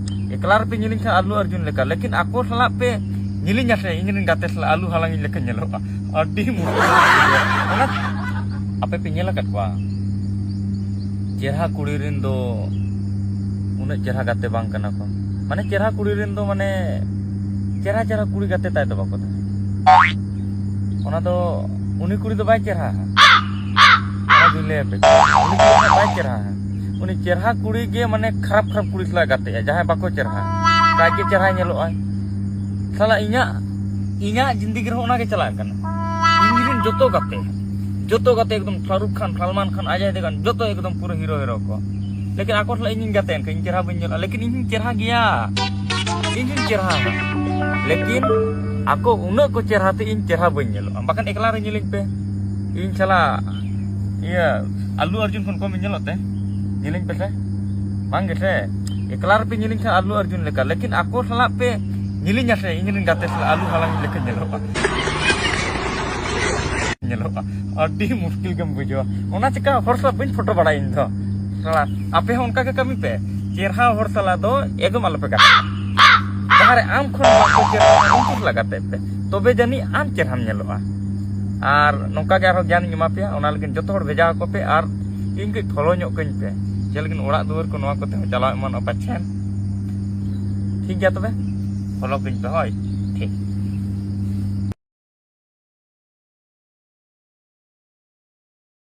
Eklar pe nyiling ka Allu Arjun leka, lekin aku salah pe nyiling ase ingin gate salah alu halangi leka nyeloka. Adi muskil. Ona apa pe nyela kat kwa. Cerha kuri rin do una cerha gate bang kana ko. Mane cerha kuri rin do mane cerha kuri gate tai do bako. Ona do uni kuri do bai cerha. Ona dile pe. Uni kuri bai cerha. Uni cerha kuri ge mane kharap kuri sala gate ya jahay bako cerha. Kai ke cerha nyeloa. Salah inya जिंदगी रे ओना के चला कना. Engine जोतो गते एकदम शाहरुख खान सलमान खान अजय देवगन जोतो एकदम पूरा हीरो को. लेकिन आको सला इंजिन गते इन चेहरा बन जला लेकिन इंजिन चेहरा गया. इंजिन चेहरा. लेकिन आको उना को चेहरा ते इन चेहरा बन जलो. बाकन एकला रे nyelin पे. इन चला iya Allu Arjun kon ko nyelot te. Nyelin पे से. Bang ge एकला रे पे nyelin ka Allu Arjun leka लेकिन आको सला पे nyelin ase ingin gate sala alu halang leka nyeloka. Adi muskil gem bujo. Ona chika hor sala bin photo bada in do. Sala ape onka ke kami pe cerha hor sala do egom alpe ka. Bahare am khon bako cerha untur lagate pe. Tobe jani am cerha nyeloa. Ar nongka ke arho gyan nyema pe ona lagin joto hor beja ko pe ar ingke tholo nyok kein pe. Jelgin orak duar ko noa ko te chala man opachen. ठीक है तबे follow करिन पे होय ठीक